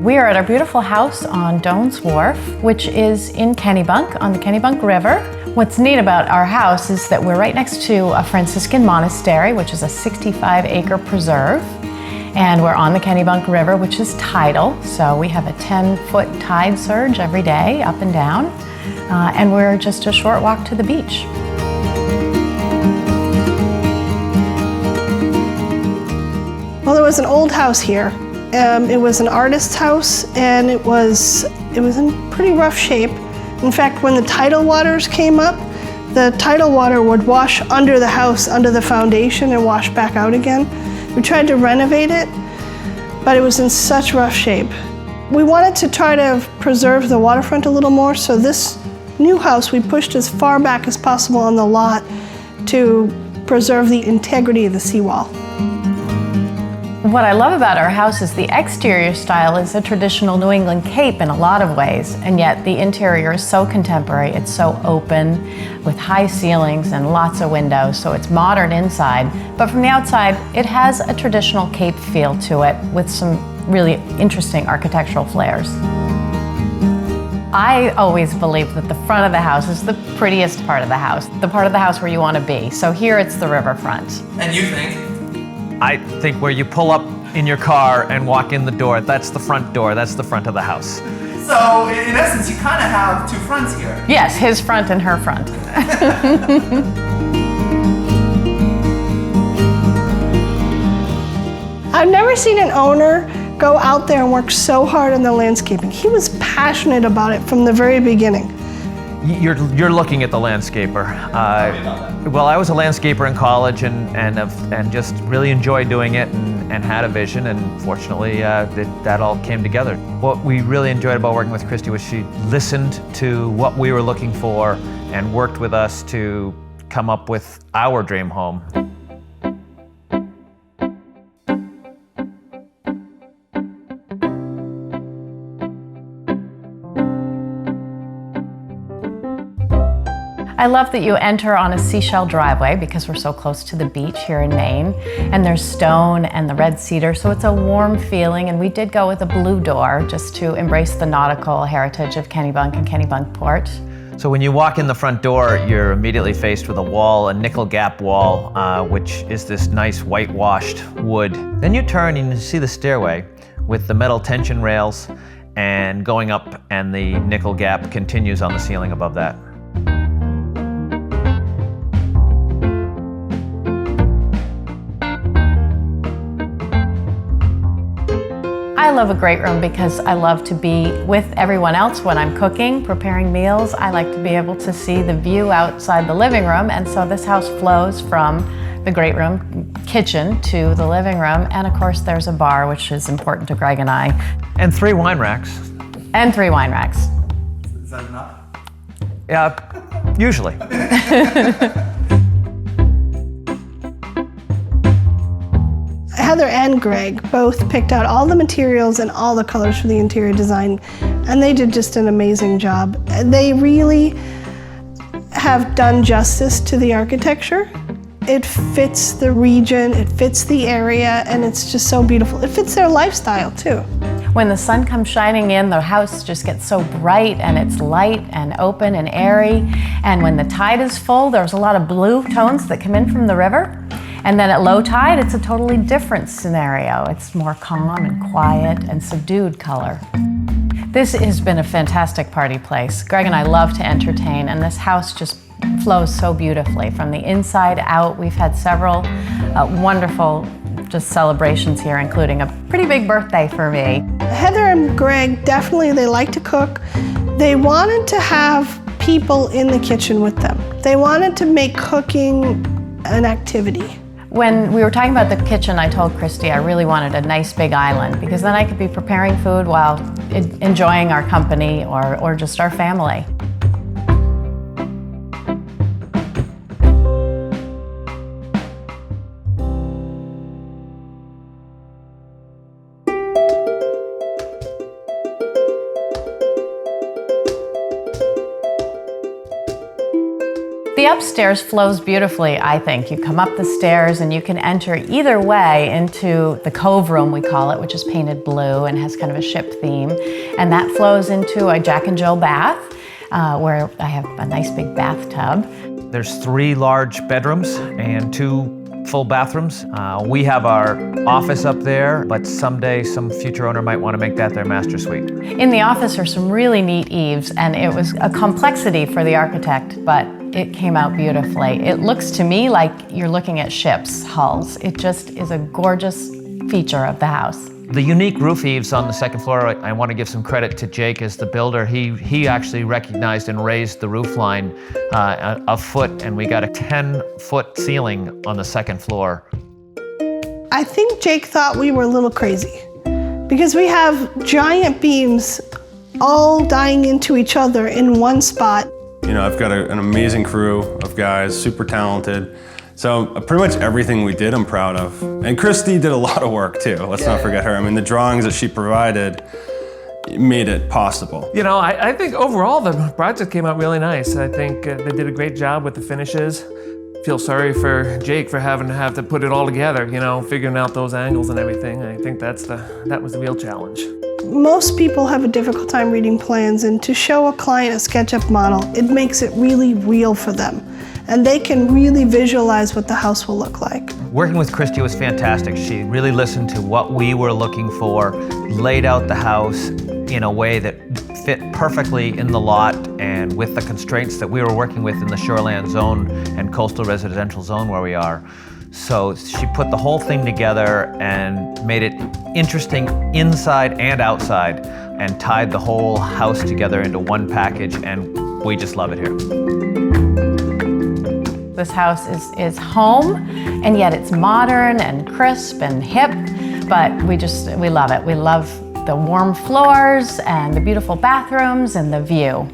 We are at our beautiful house on Doan's Wharf, which is in Kennebunk, on the Kennebunk River. What's neat about our house is that we're right next to a Franciscan monastery, which is a 65-acre preserve. And we're on the Kennebunk River, which is tidal. So we have a 10-foot tide surge every day, up and down. And we're just a short walk to the beach. Well, there was an old house here. It was an artist's house, and it was in pretty rough shape. In fact, when the tidal waters came up, the tidal water would wash under the house, under the foundation, and wash back out again. We tried to renovate it, but it was in such rough shape. We wanted to try to preserve the waterfront a little more, so this new house we pushed as far back as possible on the lot to preserve the integrity of the seawall. What I love about our house is the exterior style is a traditional New England cape in a lot of ways, and yet the interior is so contemporary. It's so open with high ceilings and lots of windows, so it's modern inside. But from the outside, it has a traditional cape feel to it with some really interesting architectural flares. I always believe that the front of the house is the prettiest part of the house, the part of the house where you want to be. So here it's the riverfront. And you think? I think where you pull up in your car and walk in the door, that's the front door, that's the front of the house. So, in essence, you kind of have two fronts here. Yes, his front and her front. I've never seen an owner go out there and work so hard on the landscaping. He was passionate about it from the very beginning. You're looking at the landscaper. Well, I was a landscaper in college and just really enjoyed doing it and had a vision, and fortunately that all came together. What we really enjoyed about working with Christy was she listened to what we were looking for and worked with us to come up with our dream home. I love that you enter on a seashell driveway because we're so close to the beach here in Maine, and there's stone and the red cedar, so it's a warm feeling, and we did go with a blue door just to embrace the nautical heritage of Kennebunk and Kennebunkport. So when you walk in the front door, you're immediately faced with a wall, a nickel gap wall, which is this nice whitewashed wood. Then you turn and you see the stairway with the metal tension rails and going up, and the nickel gap continues on the ceiling above that. I love a great room because I love to be with everyone else when I'm cooking, preparing meals. I like to be able to see the view outside the living room, and so this house flows from the great room kitchen to the living room, and of course there's a bar, which is important to Greg and I. And 3 wine racks. And 3 wine racks. Is that enough? Yeah, usually. Heather and Greg both picked out all the materials and all the colors for the interior design, and they did just an amazing job. They really have done justice to the architecture. It fits the region, it fits the area, and it's just so beautiful. It fits their lifestyle too. When the sun comes shining in, the house just gets so bright, and it's light and open and airy. And when the tide is full, there's a lot of blue tones that come in from the river. And then at low tide, it's a totally different scenario. It's more calm and quiet and subdued color. This has been a fantastic party place. Greg and I love to entertain, and this house just flows so beautifully from the inside out. We've had several wonderful just celebrations here, including a pretty big birthday for me. Heather and Greg, definitely they like to cook. They wanted to have people in the kitchen with them. They wanted to make cooking an activity. When we were talking about the kitchen, I told Christy I really wanted a nice big island because then I could be preparing food while enjoying our company or just our family. The upstairs flows beautifully, I think. You come up the stairs and you can enter either way into the cove room, we call it, which is painted blue and has kind of a ship theme. And that flows into a Jack and Jill bath, where I have a nice big bathtub. There's 3 large bedrooms and 2 full bathrooms. We have our office up there, but someday some future owner might want to make that their master suite. In the office are some really neat eaves, and it was a complexity for the architect, but it came out beautifully. It looks to me like you're looking at ships' hulls. It just is a gorgeous feature of the house. The unique roof eaves on the second floor, I want to give some credit to Jake as the builder. He actually recognized and raised the roof line a foot, and we got a 10-foot ceiling on the second floor. I think Jake thought we were a little crazy because we have giant beams all dying into each other in one spot. You know, I've got an amazing crew of guys, super talented. So pretty much everything we did, I'm proud of. And Christy did a lot of work too. Let's not forget her. I mean, the drawings that she provided made it possible. You know, I think overall the project came out really nice. I think they did a great job with the finishes. Feel sorry for Jake for having to put it all together, you know, figuring out those angles and everything. I think that was the real challenge. Most people have a difficult time reading plans, and to show a client a SketchUp model, it makes it really real for them. And they can really visualize what the house will look like. Working with Christy was fantastic. She really listened to what we were looking for, laid out the house in a way that fit perfectly in the lot and with the constraints that we were working with in the shoreland zone and coastal residential zone where we are. So she put the whole thing together and made it interesting inside and outside and tied the whole house together into one package, and we just love it here. This house is home, and yet it's modern and crisp and hip, but we love it. We love the warm floors and the beautiful bathrooms and the view.